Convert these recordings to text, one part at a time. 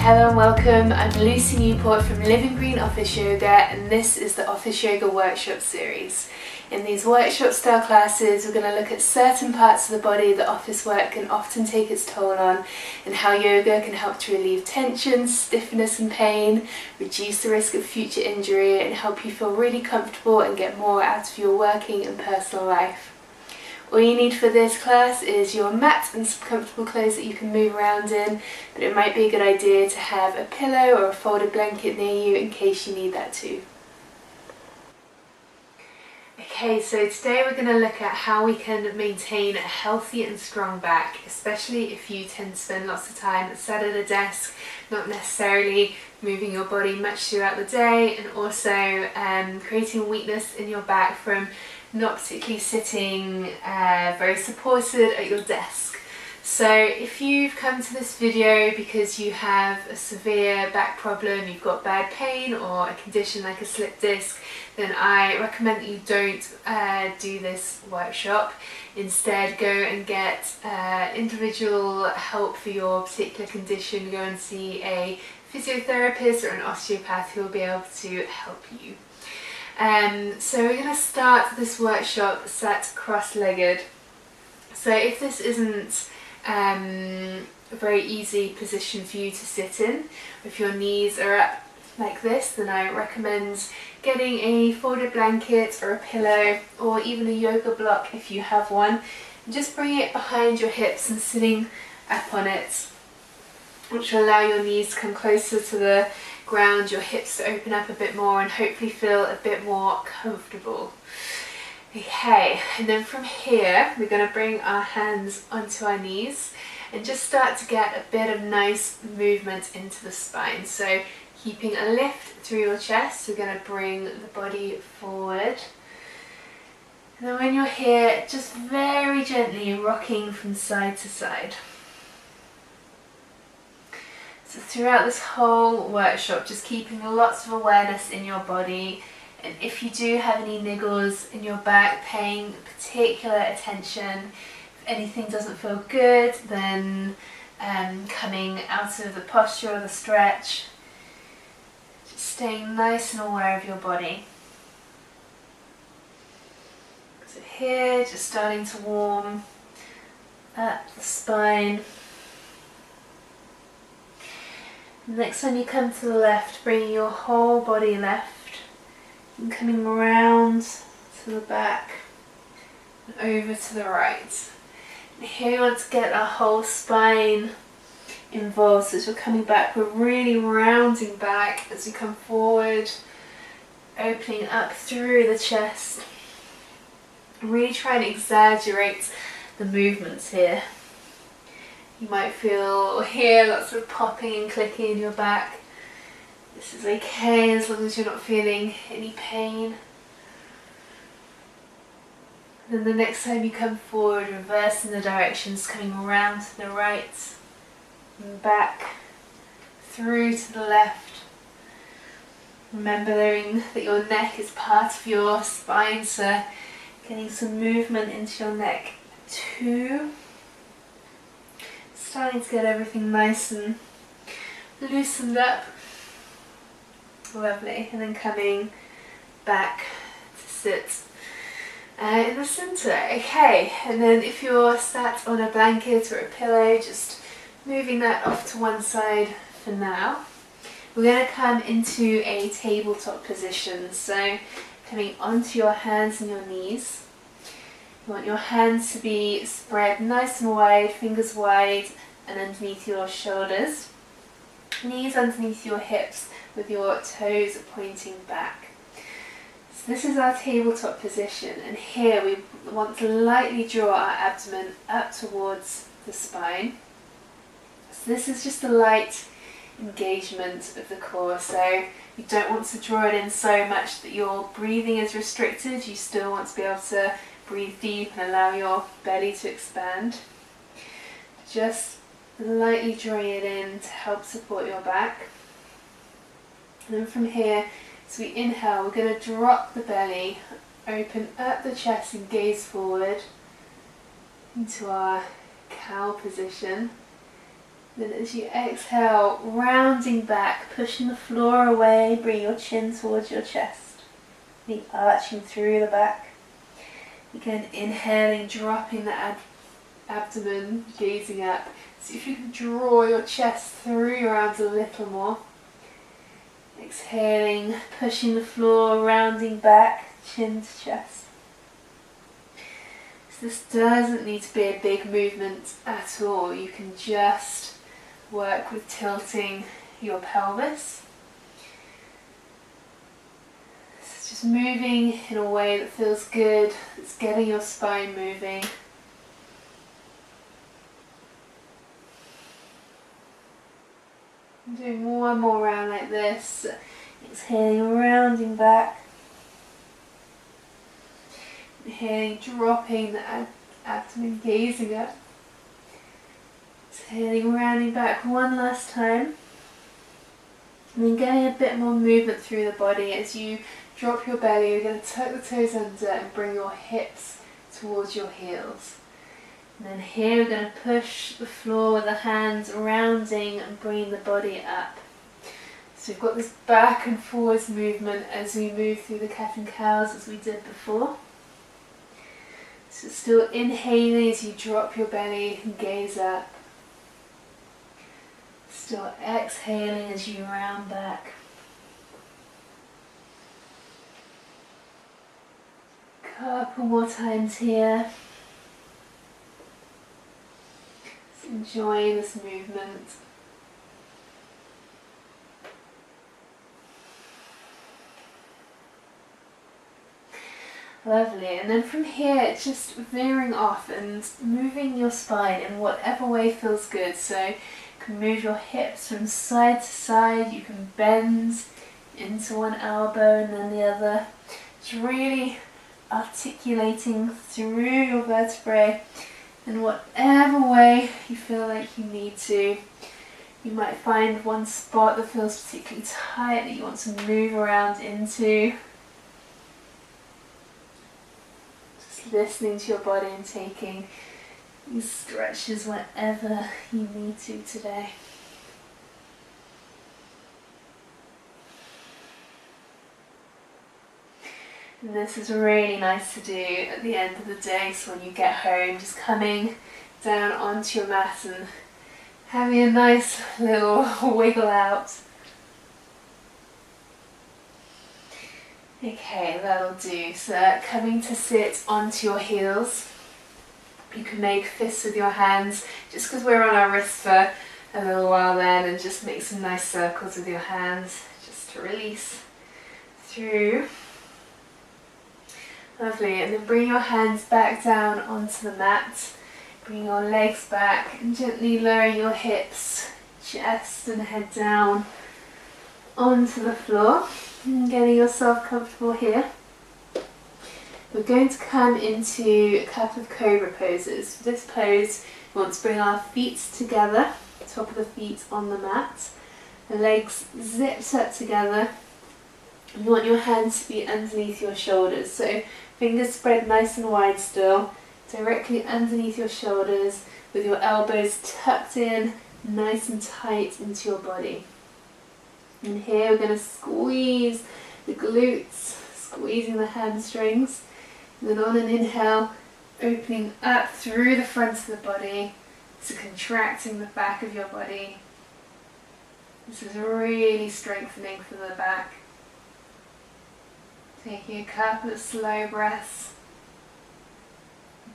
Hello and welcome, I'm Lucy Newport from Living Green Office Yoga, and this is the Office Yoga Workshop series. In these workshop style classes we're going to look at certain parts of the body that office work can often take its toll on, and how yoga can help to relieve tension, stiffness and pain, reduce the risk of future injury and help you feel really comfortable and get more out of your working and personal life. All you need for this class is your mat and some comfortable clothes that you can move around in, but it might be a good idea to have a pillow or a folded blanket near you in case you need that too. Okay, so today we're going to look at how we can maintain a healthy and strong back, especially if you tend to spend lots of time sat at a desk, not necessarily moving your body much throughout the day, and also creating weakness in your back from not particularly sitting very supported at your desk. So if you've come to this video because you have a severe back problem, you've got bad pain or a condition like a slip disc, then I recommend that you don't do this workshop. Instead, go and get individual help for your particular condition. Go and see a physiotherapist or an osteopath who will be able to help you. So we're going to start this workshop sat cross-legged. So if this isn't a very easy position for you to sit in, if your knees are up like this, then I recommend getting a folded blanket or a pillow or even a yoga block if you have one, and just bring it behind your hips and sitting up on it, which will allow your knees to come closer to the ground, your hips to open up a bit more and hopefully feel a bit more comfortable. Okay, and then from here we're going to bring our hands onto our knees and just start to get a bit of nice movement into the spine. So keeping a lift through your chest, we're going to bring the body forward. And then when you're here, just very gently rocking from side to side. So throughout this whole workshop, just keeping lots of awareness in your body, and if you do have any niggles in your back, paying particular attention. If anything doesn't feel good, then coming out of the posture or the stretch, just staying nice and aware of your body. So here, just starting to warm up the spine. Next time you come to the left, bringing your whole body left and coming around to the back and over to the right. And here we want to get our whole spine involved, so as we're coming back, we're really rounding back as we come forward, opening up through the chest. Really try and exaggerate the movements here. You might feel or hear lots of popping and clicking in your back. This is okay as long as you're not feeling any pain. And then the next time you come forward, reversing the directions, coming around to the right and back through to the left. Remembering that your neck is part of your spine, so getting some movement into your neck too. Starting to get everything nice and loosened up. Lovely. And then coming back to sit in the centre. Okay, and then if you're sat on a blanket or a pillow, just moving that off to one side for now. We're going to come into a tabletop position. So coming onto your hands and your knees. You want your hands to be spread nice and wide, fingers wide and underneath your shoulders. Knees underneath your hips with your toes pointing back. So this is our tabletop position, and here we want to lightly draw our abdomen up towards the spine. So this is just a light engagement of the core, so you don't want to draw it in so much that your breathing is restricted. You still want to be able to breathe deep and allow your belly to expand. Just lightly drawing it in to help support your back. And then from here, as we inhale, we're going to drop the belly, open up the chest and gaze forward into our cow position. Then as you exhale, rounding back, pushing the floor away, bring your chin towards your chest. The arching through the back. Again, inhaling, dropping the abdomen, gazing up. See if you can draw your chest through your arms a little more. Exhaling, pushing the floor, rounding back, chin to chest. So this doesn't need to be a big movement at all. You can just work with tilting your pelvis. So just moving in a way that feels good. It's getting your spine moving. Doing one more round like this. Exhaling, rounding back. Inhaling, dropping the abdomen, gazing up. Exhaling, rounding back one last time. And then getting a bit more movement through the body. As you drop your belly, you're going to tuck the toes under and bring your hips towards your heels. And then here we're going to push the floor with the hands, rounding and bringing the body up. So we've got this back and forwards movement as we move through the cat and cows as we did before. So still inhaling as you drop your belly and gaze up. Still exhaling as you round back. Couple more times here. Enjoying this movement. Lovely, and then from here just veering off and moving your spine in whatever way feels good. So you can move your hips from side to side, you can bend into one elbow and then the other. It's really articulating through your vertebrae in whatever way you feel like you need to. You might find one spot that feels particularly tight that you want to move around into. Just listening to your body and taking these stretches wherever you need to today. And this is really nice to do at the end of the day, so when you get home, just coming down onto your mat and having a nice little wiggle out. Okay, that'll do. So coming to sit onto your heels. You can make fists with your hands, just because we're on our wrists for a little while then, and just make some nice circles with your hands, just to release through. Lovely, and then bring your hands back down onto the mat. Bring your legs back and gently lowering your hips, chest and head down onto the floor. And getting yourself comfortable here. We're going to come into a couple of cobra poses. For this pose, we want to bring our feet together, top of the feet on the mat. The legs zipped up together. You want your hands to be underneath your shoulders. So fingers spread nice and wide still, directly underneath your shoulders with your elbows tucked in, nice and tight into your body. And here we're going to squeeze the glutes, squeezing the hamstrings. And then on an inhale, opening up through the front of the body, so contracting the back of your body. This is really strengthening for the back. Taking a couple of slow breaths.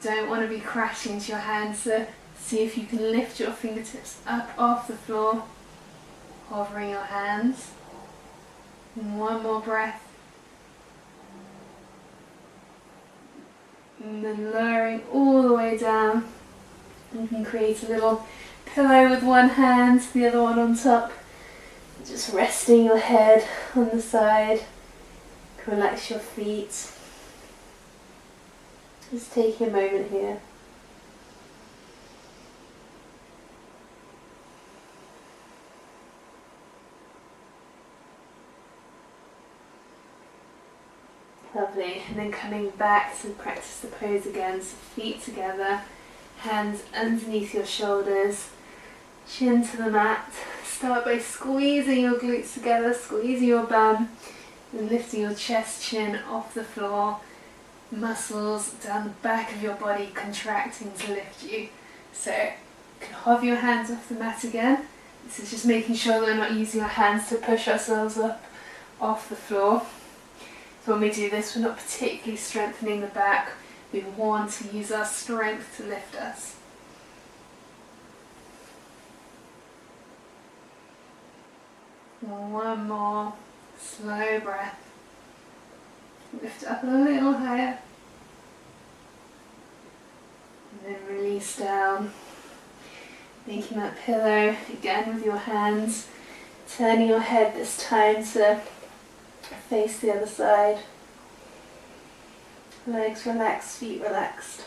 Don't want to be crashing into your hands, so see if you can lift your fingertips up off the floor, hovering your hands. And one more breath. And then lowering all the way down. You can create a little pillow with one hand, the other one on top. Just resting your head on the side. Relax your feet. Just take a moment here. Lovely, and then coming back to practice the pose again, so feet together, hands underneath your shoulders, chin to the mat. Start by squeezing your glutes together, squeezing your bum, and lifting your chest, chin off the floor. Muscles down the back of your body contracting to lift you. So you can hover your hands off the mat again. This is just making sure that we're not using our hands to push ourselves up off the floor. So when we do this, we're not particularly strengthening the back. We want to use our strength to lift us. One more slow breath. Lift up a little higher. And then release down. Making that pillow again with your hands. Turning your head this time to face the other side. Legs relaxed, feet relaxed.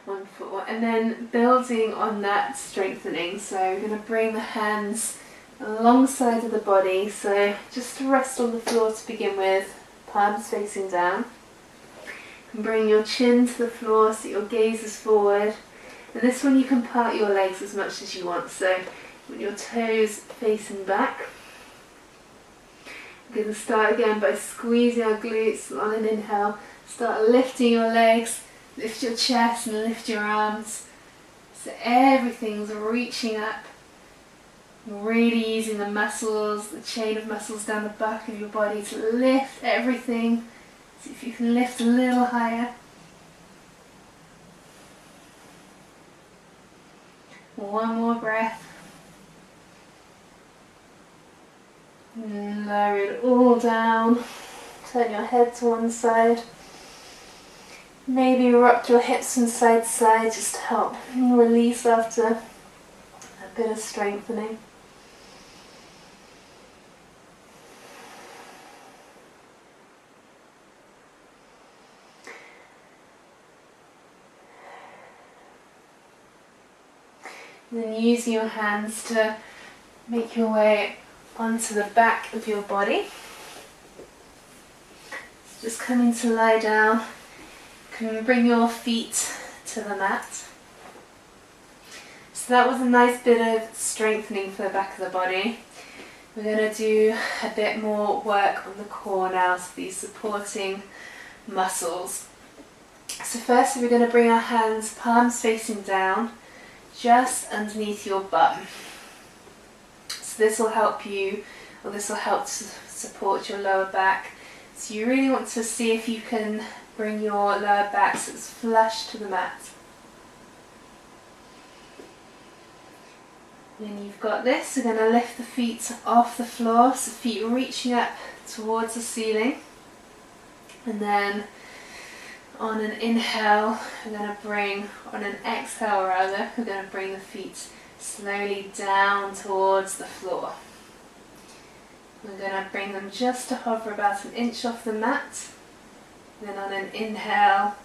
Wonderful. And then building on that strengthening, so we're going to bring the hands alongside of the body, so just to rest on the floor to begin with, palms facing down. And bring your chin to the floor so your gaze is forward. And this one you can part your legs as much as you want, so with your toes facing back. We're going to start again by squeezing our glutes on an inhale. Start lifting your legs. Lift your chest and lift your arms. So everything's reaching up. Really using the muscles, the chain of muscles down the back of your body to lift everything. See if you can lift a little higher. One more breath. And lower it all down. Turn your head to one side. Maybe rock your hips from side to side just to help release after a bit of strengthening. And then using your hands to make your way onto the back of your body. Just coming to lie down. You can bring your feet to the mat. So that was a nice bit of strengthening for the back of the body. We're going to do a bit more work on the core now, so these supporting muscles. So firstly we're going to bring our hands palms facing down, just underneath your bum. So this will help you, or this will help to support your lower back. So you really want to see if you can bring your lower back so it's flush to the mat. When you've got this, we're going to lift the feet off the floor, so feet reaching up towards the ceiling. And then on an inhale, we're going to bring, on an exhale rather, we're going to bring the feet slowly down towards the floor. We're going to bring them just to hover about an inch off the mat. Then on an inhale,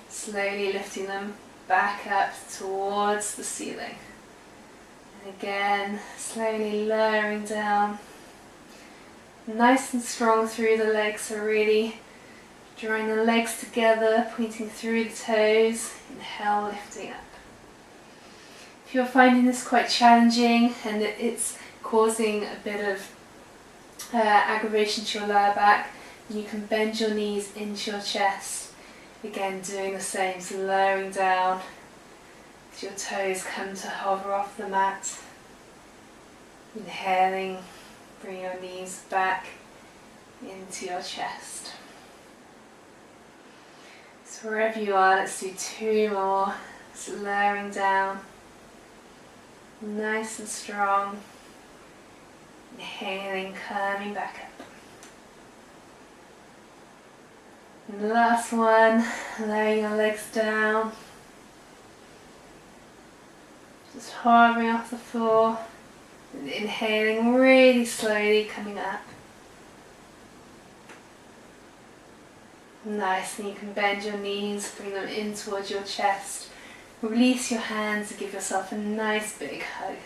slowly lifting them back up towards the ceiling. And again, slowly lowering down. Nice and strong through the legs, so really drawing the legs together, pointing through the toes. Inhale, lifting up. If you're finding this quite challenging and it's causing a bit of aggravation to your lower back, you can bend your knees into your chest. Again, doing the same, so lowering down as your toes come to hover off the mat. Inhaling, bring your knees back into your chest. So wherever you are, let's do 2 more. So lowering down, nice and strong. Inhaling, coming back up. And the last one, laying your legs down. Just hovering off the floor. And inhaling really slowly, coming up. Nice, and you can bend your knees, bring them in towards your chest. Release your hands and give yourself a nice big hug.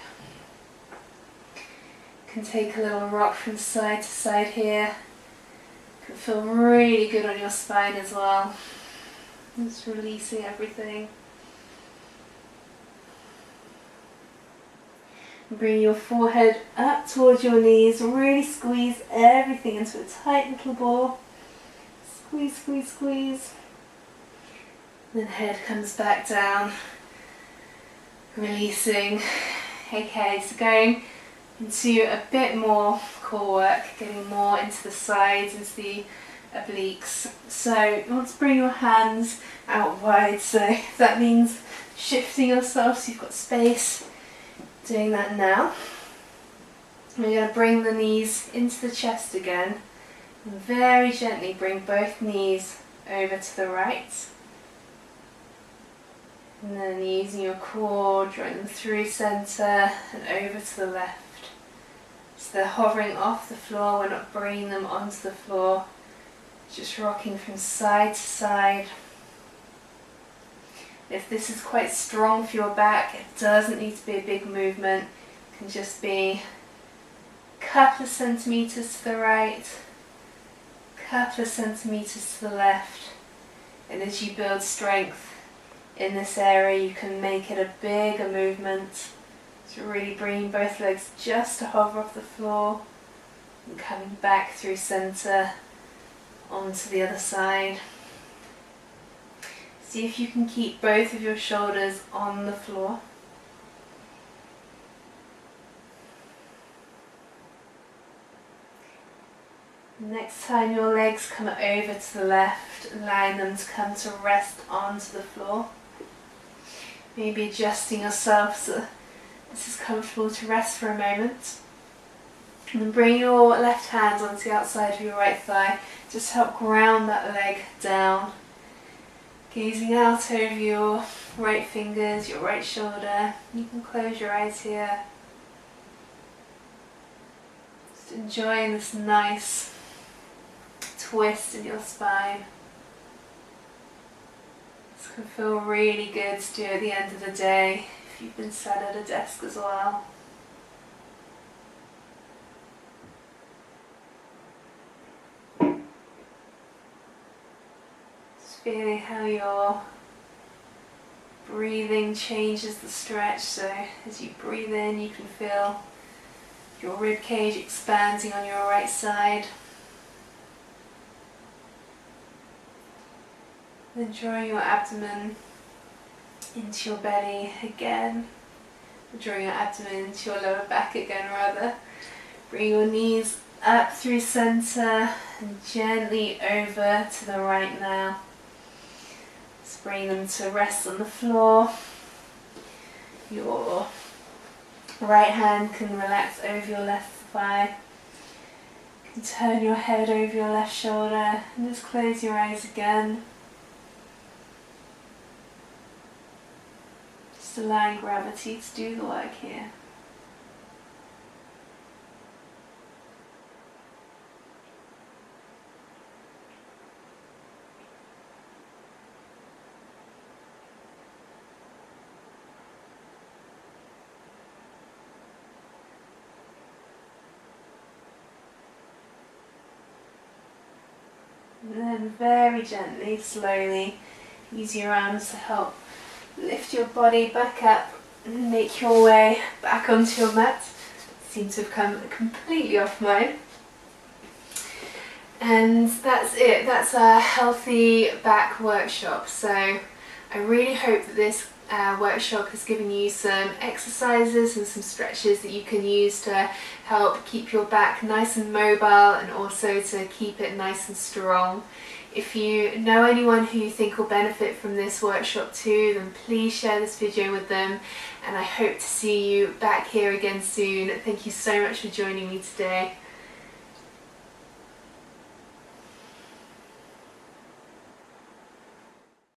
You can take a little rock from side to side here. It can feel really good on your spine as well. Just releasing everything. Bring your forehead up towards your knees. Really squeeze everything into a tight little ball. Squeeze, squeeze, squeeze. Then head comes back down. Releasing. Okay, so going into a bit more core work, getting more into the sides, into the obliques. So you want to bring your hands out wide, so that means shifting yourself so you've got space. Doing that now. We're going to bring the knees into the chest again and very gently bring both knees over to the right. And then using your core, drawing them through centre and over to the left. So they're hovering off the floor, we're not bringing them onto the floor, just rocking from side to side. If this is quite strong for your back, it doesn't need to be a big movement. It can just be a couple of centimetres to the right, a couple of centimetres to the left. And as you build strength in this area, you can make it a bigger movement. So really bringing both legs just to hover off the floor and coming back through centre onto the other side. See if you can keep both of your shoulders on the floor. Next time your legs come over to the left, allowing them to come to rest onto the floor. Maybe adjusting yourself so this is comfortable to rest for a moment. And then bring your left hand onto the outside of your right thigh. Just help ground that leg down. Gazing out over your right fingers, your right shoulder. You can close your eyes here. Just enjoying this nice twist in your spine. This can feel really good to do at the end of the day if you've been sat at a desk as well. Feeling how your breathing changes the stretch, so as you breathe in you can feel your rib cage expanding on your right side. Then drawing your abdomen into your belly again, drawing your abdomen into your lower back again rather. Bring your knees up through centre and gently over to the right now. Just bring them to rest on the floor. Your right hand can relax over your left thigh. You can turn your head over your left shoulder and just close your eyes again. Just allowing gravity to do the work here. And then very gently, slowly, use your arms to help lift your body back up and make your way back onto your mat. Seem to have come completely off mine. And that's it, that's a healthy back workshop. So I really hope that this workshop has given you some exercises and some stretches that you can use to help keep your back nice and mobile and also to keep it nice and strong. If you know anyone who you think will benefit from this workshop too, then please share this video with them, and I hope to see you back here again soon. Thank you so much for joining me today.